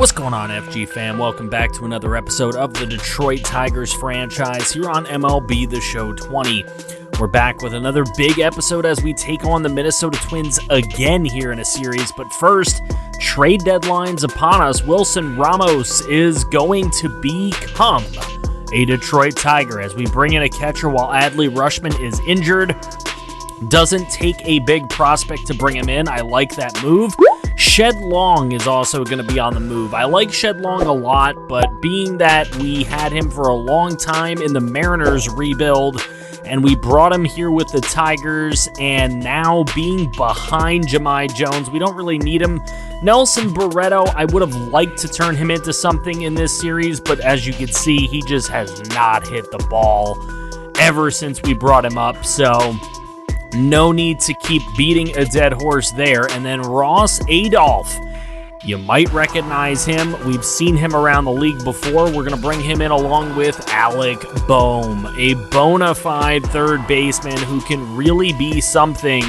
What's going on, FG fam? Welcome back to another episode of the Detroit Tigers franchise here on MLB The Show 20. We're back with another big episode as we take on the Minnesota Twins again here in a series. But first, trade deadline's upon us. Wilson Ramos is going to become a Detroit Tiger as we bring in a catcher while Adley Rutschman is injured. Doesn't take a big prospect to bring him in. I like that move. Shed Long is also going to be on the move. I like Shed Long a lot, but being that we had him for a long time in the Mariners rebuild, and we brought him here with the Tigers, and now being behind Jahmai Jones, we don't really need him. Nelson Barreto, I would have liked to turn him into something in this series, but as you can see, he just has not hit the ball ever since we brought him up, so no need to keep beating a dead horse there. And then Ross Adolph, you might recognize him. We've seen him around the league before. We're going to bring him in along with Alec Bohm, a bona fide third baseman who can really be something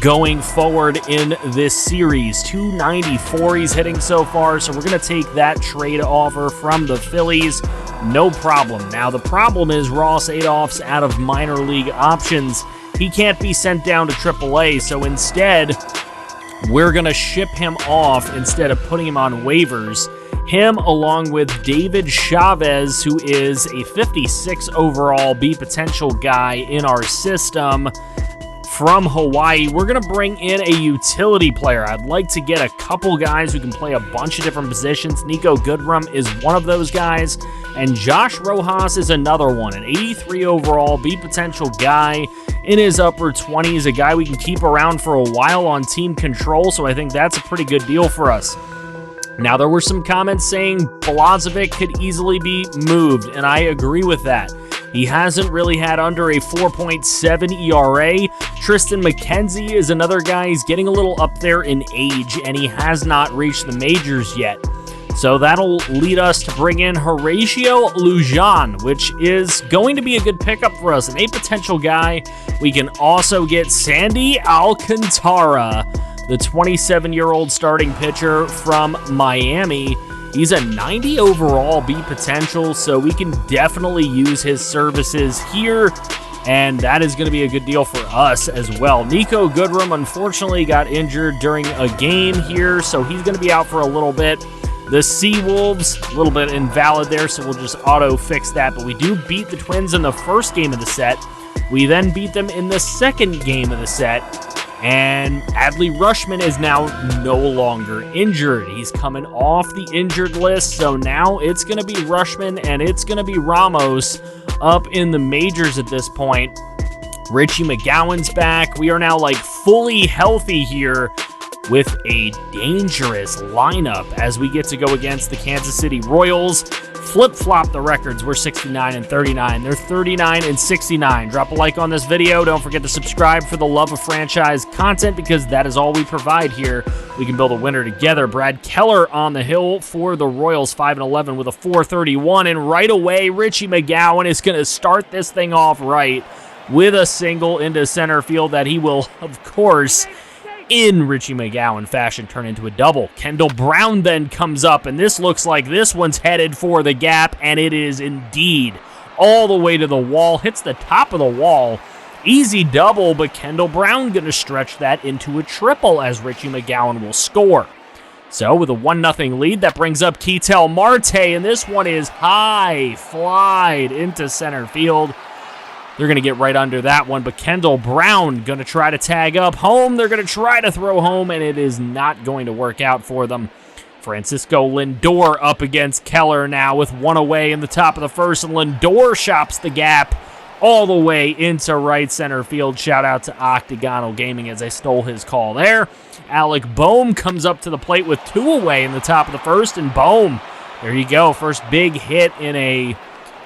going forward in this series. 294 he's hitting so far, so we're going to take that trade offer from the Phillies. No problem. Now, the problem is Ross Adolph's out of minor league options. He can't be sent down to AAA, so instead, we're going to ship him off instead of putting him on waivers. Him along with David Chavez, who is a 56 overall B potential guy in our system from Hawaii. We're going to bring in a utility player. I'd like to get a couple guys who can play a bunch of different positions. Nico Goodrum is one of those guys, and Josh Rojas is another one, an 83 overall B potential guy in his upper 20s, a guy we can keep around for a while on team control, so I think that's a pretty good deal for us. Now, there were some comments saying Balazovic could easily be moved, and I agree with that. He hasn't really had under a 4.7 ERA. Tristan McKenzie is another guy. He's getting a little up there in age, and he has not reached the majors yet. So that'll lead us to bring in Horatio Lujan, which is going to be a good pickup for us, an A potential guy. We can also get Sandy Alcantara, the 27-year-old starting pitcher from Miami. He's a 90 overall B potential, so we can definitely use his services here, and that is going to be a good deal for us as well. Nico Goodrum, unfortunately, got injured during a game here, so he's going to be out for a little bit. The Seawolves, a little bit invalid there, so we'll just auto-fix that, but we do beat the Twins in the first game of the set. We then beat them in the second game of the set, and Adley Rutschman is now no longer injured. He's coming off the injured list, so now it's going to be Rutschman and it's going to be Ramos up in the majors at this point. Richie McGowan's back. We are now fully healthy here with a dangerous lineup as we get to go against the Kansas City Royals. Flip-flop the records. We're 69-39. They're 39-69. Drop a like on this video. Don't forget to subscribe for the love of franchise content, because that is all we provide here. We can build a winner together. Brad Keller on the hill for the Royals, 5-11 with a 431. And right away, Richie McGowan is going to start this thing off right with a single into center field that he will, of course, in Richie McGowan fashion, turn into a double. Kendall Brown then comes up, and this looks like this one's headed for the gap, and it is indeed all the way to the wall. Hits the top of the wall. Easy double, but Kendall Brown going to stretch that into a triple as Richie McGowan will score. So with a 1-0 lead, that brings up Ketel Marte, and this one is high flied into center field. They're going to get right under that one, but Kendall Brown going to try to tag up home. They're going to try to throw home, and it is not going to work out for them. Francisco Lindor up against Keller now with one away in the top of the first, and Lindor shops the gap all the way into right center field. Shout out to Octagonal Gaming as I stole his call there. Alec Bohm comes up to the plate with two away in the top of the first, and Bohm, there you go, first big hit in a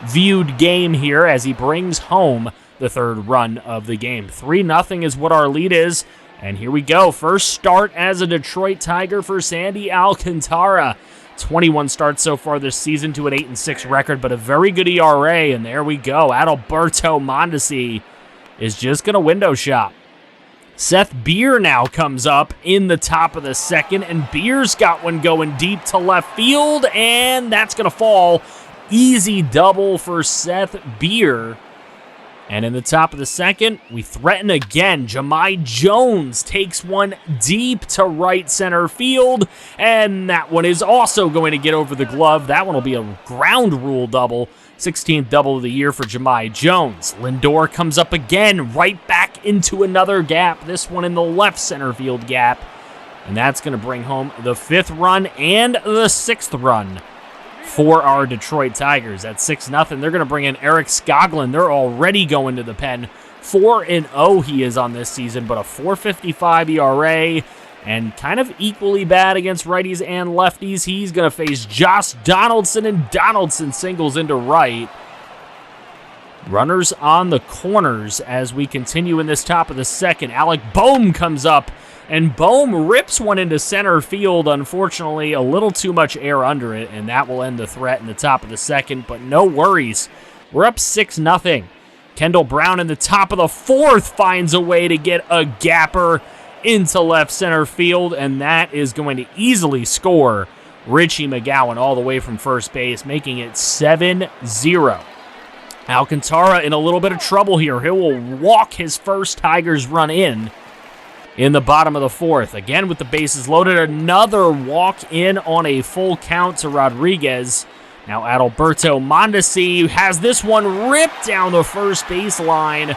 viewed game here as he brings home the third run of the game. 3-0 is what our lead is, and here we go. First start as a Detroit Tiger for Sandy Alcantara. 21 starts so far this season to an 8-6 record, but a very good ERA, and there we go. Adalberto Mondesi is just going to window shop. Seth Beer now comes up in the top of the second, and Beer's got one going deep to left field, and that's going to fall. Easy double for Seth Beer. And in the top of the second, we threaten again. Jahmai Jones takes one deep to right center field, and that one is also going to get over the glove. That one will be a ground rule double. 16th double of the year for Jahmai Jones. Lindor comes up again, right back into another gap, this one in the left center field gap. And that's going to bring home the 5th run and the 6th run for our Detroit Tigers. At 6-0, they're going to bring in Eric Skoglund. They're already going to the pen. 4-0 he is on this season, but a 4.55 ERA. And kind of equally bad against righties and lefties. He's going to face Josh Donaldson, and Donaldson singles into right. Runners on the corners as we continue in this top of the second. Alec Bohm comes up, and Bohm rips one into center field. Unfortunately, a little too much air under it, and that will end the threat in the top of the second. But no worries. We're up 6-0. Kendall Brown in the top of the 4th finds a way to get a gapper into left center field, and that is going to easily score Richie McGowan all the way from first base, making it 7-0. Alcantara in a little bit of trouble here. He will walk his first Tigers run in the bottom of the 4th. Again with the bases loaded, another walk in on a full count to Rodriguez. Now Adalberto Mondesi has this one ripped down the first baseline,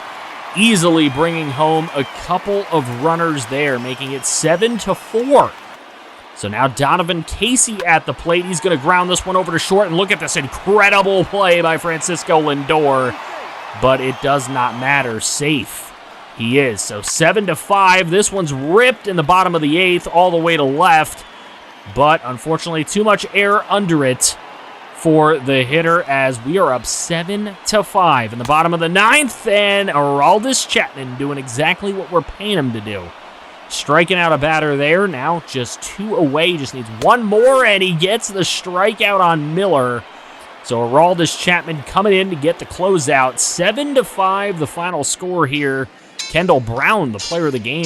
easily bringing home a couple of runners there, making it 7-4. So now Donovan Casey at the plate. He's going to ground this one over to short, and look at this incredible play by Francisco Lindor, but it does not matter. Safe he is. So 7-5. This one's ripped in the bottom of the 8th all the way to left, but unfortunately too much air under it for the hitter, as we are up 7-5 in the bottom of the 9th, and Aroldis Chapman doing exactly what we're paying him to do. Striking out a batter there. Now just 2 away. Just needs one more, and he gets the strikeout on Miller. So Aroldis Chapman coming in to get the closeout. 7-5, the final score here. Kendall Brown, the player of the game.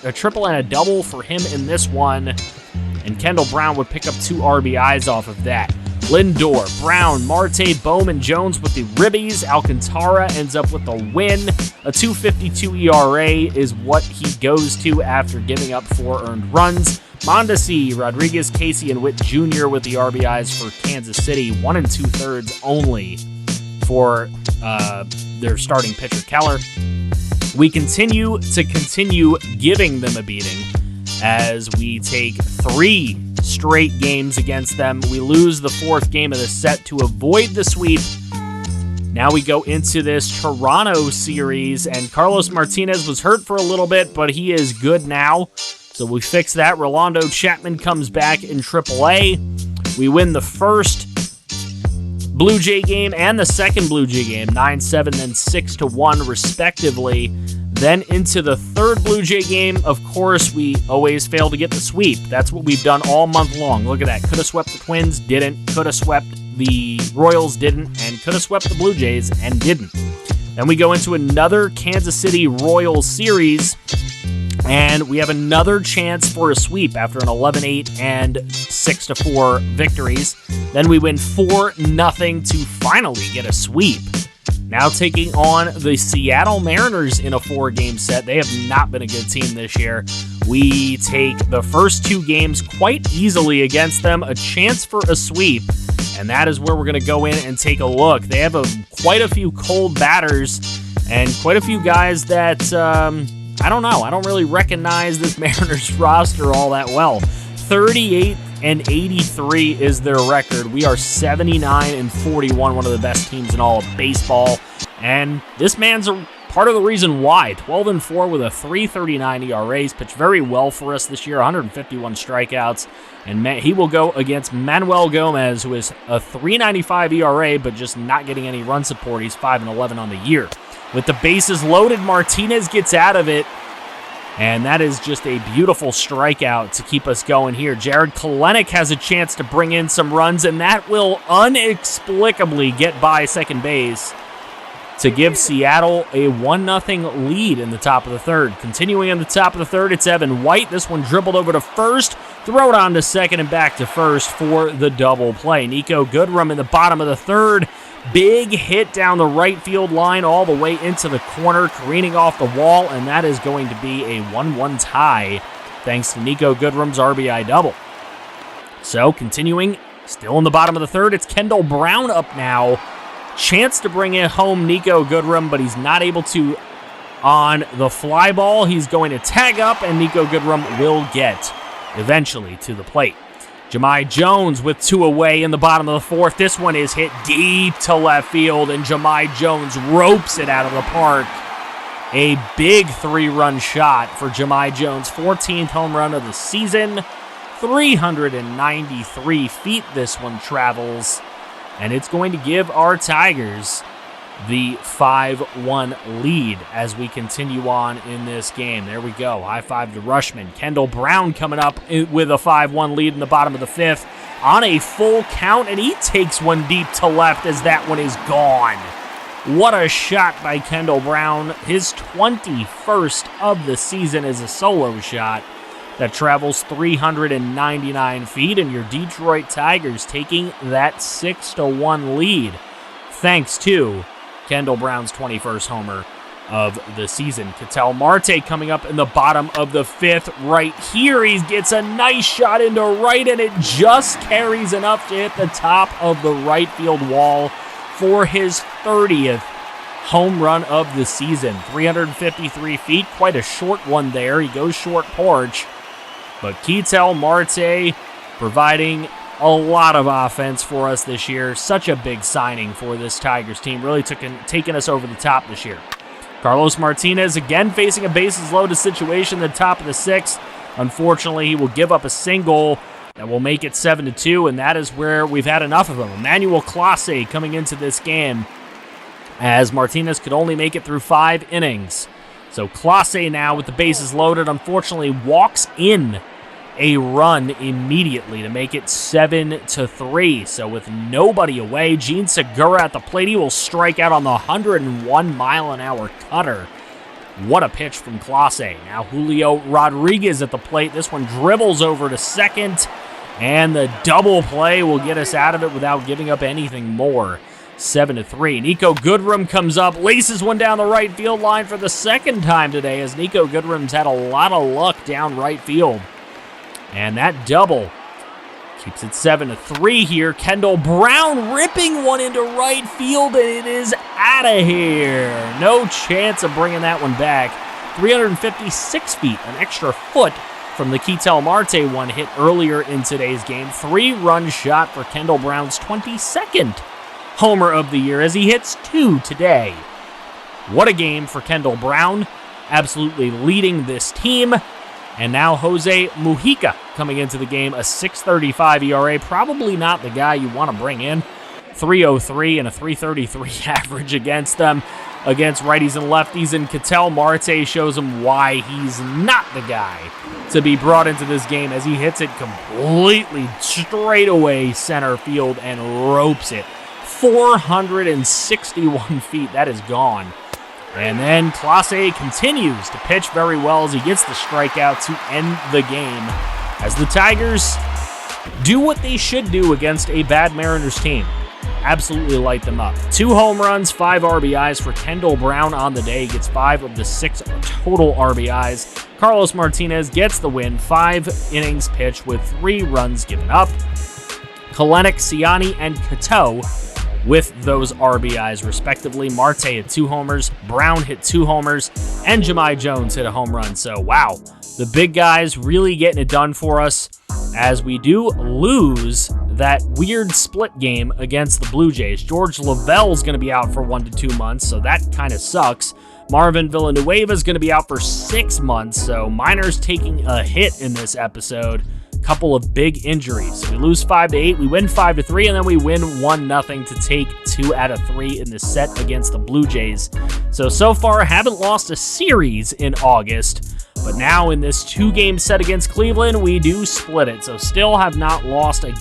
A triple and a double for him in this one. And Kendall Brown would pick up 2 RBIs off of that. Lindor, Brown, Marte, Bowman, Jones with the ribbies. Alcantara ends up with the win. A 2.52 ERA is what he goes to after giving up 4 earned runs. Mondesi, Rodriguez, Casey, and Witt Jr. with the RBIs for Kansas City. 1 2/3 only for their starting pitcher, Keller. We continue giving them a beating as we take 3 straight games against them. We lose the 4th game of the set to avoid the sweep. Now we go into this Toronto series, and Carlos Martinez was hurt for a little bit, but he is good now. So we fix that. Rolando Chapman comes back in AAA. We win the first Blue Jay game and the second Blue Jay game, 9-7 and 6-1 respectively. Then into the third Blue Jay game, of course, we always fail to get the sweep. That's what we've done all month long. Look at that. Could have swept the Twins, didn't. Could have swept the Royals, didn't. And could have swept the Blue Jays, and didn't. Then we go into another Kansas City Royals series, and we have another chance for a sweep after an 11-8 and 6-4 victories. Then we win 4-0 to finally get a sweep. Now taking on the Seattle Mariners in a 4-game set. They have not been a good team this year. We take the first 2 games quite easily against them, a chance for a sweep, and that is where we're going to go in and take a look. They have quite a few cold batters and quite a few guys that, I don't know. I don't really recognize this Mariners roster all that well. 38 and 83 is their record. We are 79 and 41, one of the best teams in all of baseball. And this man's a part of the reason why. 12 and 4 with a 3.39 ERA. He's pitched very well for us this year, 151 strikeouts. And he will go against Manuel Gomez, who is a 3.95 ERA, but just not getting any run support. He's 5 and 11 on the year. With the bases loaded, Martinez gets out of it. And that is just a beautiful strikeout to keep us going here. Jared Kelenic has a chance to bring in some runs, and that will inexplicably get by second base. to give Seattle a 1-0 lead in the top of the third. Continuing in the top of the third, it's Evan White. This one dribbled over to first, throw it on to second and back to first for the double play. Nico Goodrum in the bottom of the third. Big hit down the right field line all the way into the corner, careening off the wall, and that is going to be a 1-1 tie thanks to Nico Goodrum's RBI double. So continuing, still in the bottom of the third, it's Kendall Brown up now. Chance to bring it home Nico Goodrum, but he's not able to on the fly ball. He's going to tag up, and Nico Goodrum will get eventually to the plate. Jahmai Jones with 2 away in the bottom of the fourth. This one is hit deep to left field, and Jahmai Jones ropes it out of the park. A big 3-run shot for Jahmai Jones, 14th home run of the season. 393 feet this one travels, and it's going to give our Tigers the 5-1 lead as we continue on in this game. There we go. High five to Rushman. Kendall Brown coming up with a 5-1 lead in the bottom of the fifth on a full count, and he takes one deep to left as that one is gone. What a shot by Kendall Brown. His 21st of the season is a solo shot that travels 399 feet, and your Detroit Tigers taking that 6-1 lead thanks to Kendall Brown's 21st homer of the season. Ketel Marte coming up in the bottom of the fifth right here. He gets a nice shot into right, and it just carries enough to hit the top of the right field wall for his 30th home run of the season. 353 feet, quite a short one there. He goes short porch, but Ketel Marte providing a lot of offense for us this year. Such a big signing for this Tigers team. Really taking us over the top this year. Carlos Martinez again facing a bases loaded situation at the top of the sixth. Unfortunately, he will give up a single that will make it 7-2, and that is where we've had enough of him. Emmanuel Clase coming into this game as Martinez could only make it through 5 innings. So Clase now with the bases loaded, unfortunately walks in a run immediately to make it 7-3. So with nobody away, Gene Segura at the plate. He will strike out on the 101-mile-an-hour cutter. What a pitch from Clase. Now Julio Rodriguez at the plate. This one dribbles over to second, and the double play will get us out of it without giving up anything more. 7-3. Nico Goodrum comes up, laces one down the right field line for the second time today, as Nico Goodrum's had a lot of luck down right field. And that double keeps it 7-3 here. Kendall Brown ripping one into right field, and it is out of here. No chance of bringing that one back. 356 feet, an extra foot from the Ketel Marte one hit earlier in today's game. 3-run shot for Kendall Brown's 22nd homer of the year as he hits 2 today. What a game for Kendall Brown, absolutely leading this team. And now Jose Mujica coming into the game, a 6.35 ERA. Probably not the guy you want to bring in. 3.03 and a 3.33 average against them, against righties and lefties. And Ketel Marte shows him why he's not the guy to be brought into this game, as he hits it completely straight away center field and ropes it. 461 feet. That is gone. And then Clase continues to pitch very well as he gets the strikeout to end the game, as the Tigers do what they should do against a bad Mariners team. Absolutely light them up. 2 home runs, 5 RBIs for Kendall Brown on the day. He gets 5 of the 6 total RBIs. Carlos Martinez gets the win, 5 innings pitched with 3 runs given up. Kelenic, Siani, and Cateau with those RBIs respectively. Marte hit 2 homers, Brown hit 2 homers, and Jahmai Jones hit a home run. So wow, the big guys really getting it done for us, as we do lose that weird split game against the Blue Jays. George Lavelle's going to be out for 1 to 2 months, so that kind of sucks. Marvin Villanueva is going to be out for 6 months, so Miners taking a hit in this episode. Couple of big injuries. We lose 5-8, we win 5-3, and then we win 1-0 to take 2 out of 3 in the set against the Blue Jays. So far, haven't lost a series in August, but now in this 2-game set against Cleveland, we do split it. So still have not lost a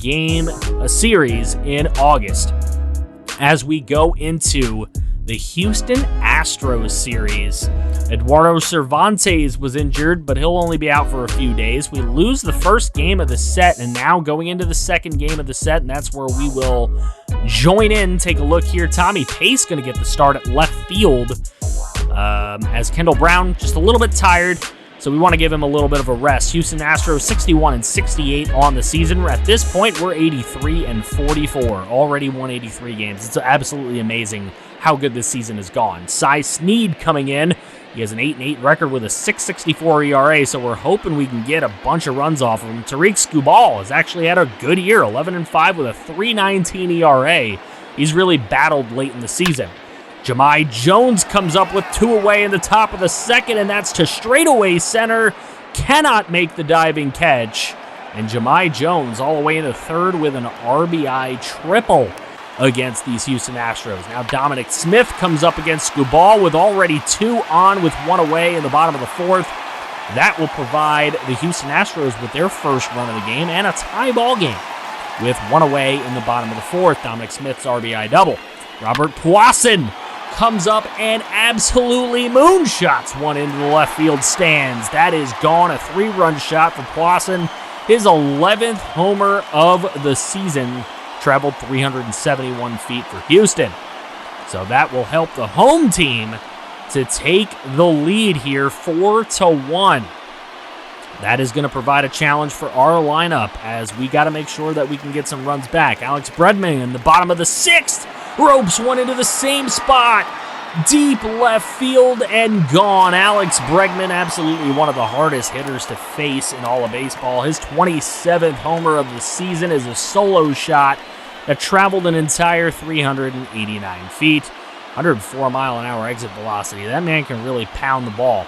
series in August. As we go into the Houston Astros series. Eduardo Cervantes was injured, but he'll only be out for a few days. We lose the first game of the set, and now going into the second game of the set, and that's where we will join in. Take a look here. Tommy Pace going to get the start at left field, as Kendall Brown just a little bit tired, so we want to give him a little bit of a rest. Houston Astros 61-68 on the season. At this point, we're 83-44. Already won 83 games. It's absolutely amazing how good this season has gone. Cy Snead coming in. He has an 8-8 record with a 6.64 ERA, so we're hoping we can get a bunch of runs off of him. Tariq Skubal has actually had a good year, 11-5 with a 3.19 ERA. He's really battled late in the season. Jahmai Jones comes up with 2 away in the top of the second, and that's to straightaway center. Cannot make the diving catch. And Jahmai Jones all the way into third with an RBI triple against these Houston Astros. Now Dominic Smith comes up against Skubal with already 2 on with 1 away in the bottom of the fourth. That will provide the Houston Astros with their first run of the game and a tie ball game with 1 away in the bottom of the fourth. Dominic Smith's RBI double. Robert Puason comes up and absolutely moonshots one into the left field stands. That is gone, a 3-run shot for Puason. His 11th homer of the season, traveled 371 feet for Houston. So that will help the home team to take the lead here 4-1. That is going to provide a challenge for our lineup as we got to make sure that we can get some runs back. Alex Breadman in the bottom of the 6th ropes one into the same spot. Deep left field and gone. Alex Bregman, absolutely one of the hardest hitters to face in all of baseball. His 27th homer of the season is a solo shot that traveled an entire 389 feet. 104-mile-an-hour exit velocity. That man can really pound the ball.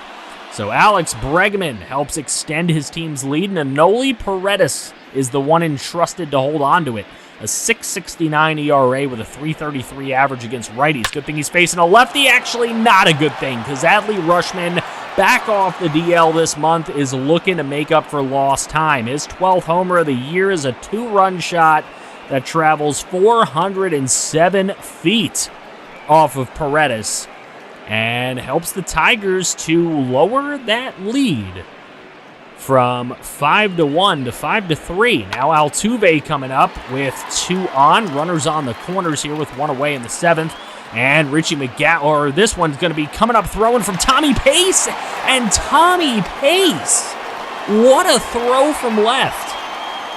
So Alex Bregman helps extend his team's lead, and Anoli Paredes is the one entrusted to hold on to it. A 6.69 ERA with a 3.33 average against righties. Good thing he's facing a lefty. Actually, not a good thing, because Adley Rutschman, back off the DL this month, is looking to make up for lost time. His 12th homer of the year is a 2-run shot that travels 407 feet off of Paredes and helps the Tigers to lower that lead from 5-1 to 5-3. Now Altuve coming up with 2 on. Runners on the corners here with 1 away in the 7th. And Richie McGowan, this one's going to be coming up throwing from Tommy Pace. And Tommy Pace, what a throw from left.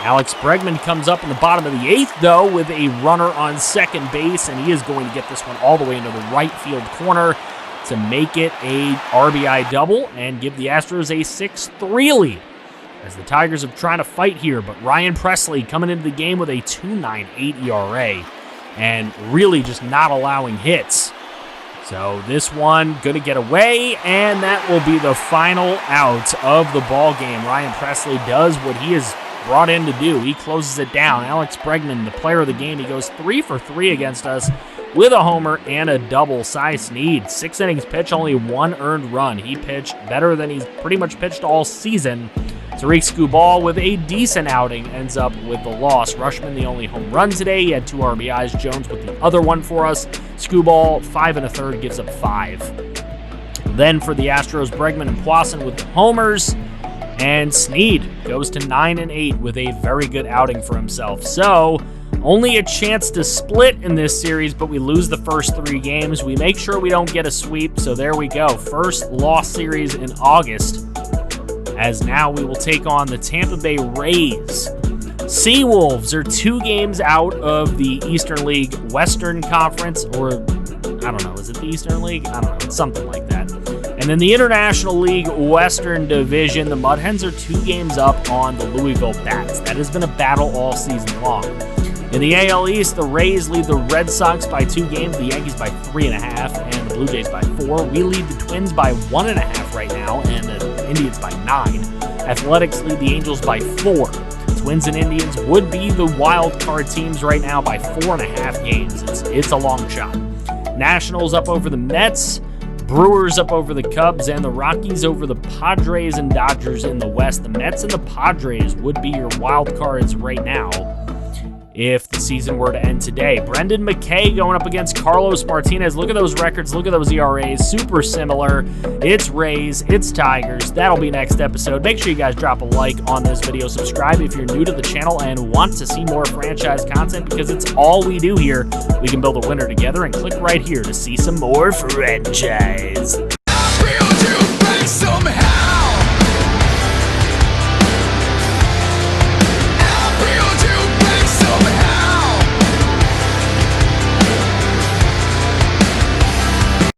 Alex Bregman comes up in the bottom of the 8th, though, with a runner on second base, and he is going to get this one all the way into the right field corner to make it a RBI double and give the Astros a 6-3 lead as the Tigers are trying to fight here. But Ryan Presley coming into the game with a 2.98 ERA and really just not allowing hits. So this one going to get away, and that will be the final out of the ball game. Ryan Presley does what he is brought in to do. He closes it down. Alex Bregman, the player of the game, he goes 3 for 3 against us with a homer and a double. Cy Snead, 6 innings pitch, only 1 earned run. He pitched better than he's pretty much pitched all season. Tariq Skubal with a decent outing ends up with the loss. Rutschman, the only home run today. He had 2 RBIs. Jones with the other one for us. Skubal, 5 1/3, gives up 5. Then for the Astros, Bregman and Puason with the homers. And Snead goes to 9-8 with a very good outing for himself. So, only a chance to split in this series, but we lose the first 3 games. We make sure we don't get a sweep, so there we go. First loss series in August, as now we will take on the Tampa Bay Rays. Seawolves are 2 games out of the Eastern League Western Conference, or I don't know, is it the Eastern League? I don't know, it's something like that. And then the International League Western Division, the Mud Hens are 2 games up on the Louisville Bats. That has been a battle all season long. In the AL East, the Rays lead the Red Sox by 2 games, the Yankees by 3.5, and the Blue Jays by 4. We lead the Twins by 1.5 right now, and the Indians by 9. Athletics lead the Angels by 4. Twins and Indians would be the wild card teams right now by 4.5 games. It's a long shot. Nationals up over the Mets. Brewers up over the Cubs, and the Rockies over the Padres and Dodgers in the West. The Mets and the Padres would be your wild cards right now if the season were to end today. Brendan McKay going up against Carlos Martinez. Look at those records. Look at those ERAs. Super similar. It's Rays. It's Tigers. That'll be next episode. Make sure you guys drop a like on this video. Subscribe if you're new to the channel and want to see more franchise content, because it's all we do here. We can build a winner together, and click right here to see some more franchise.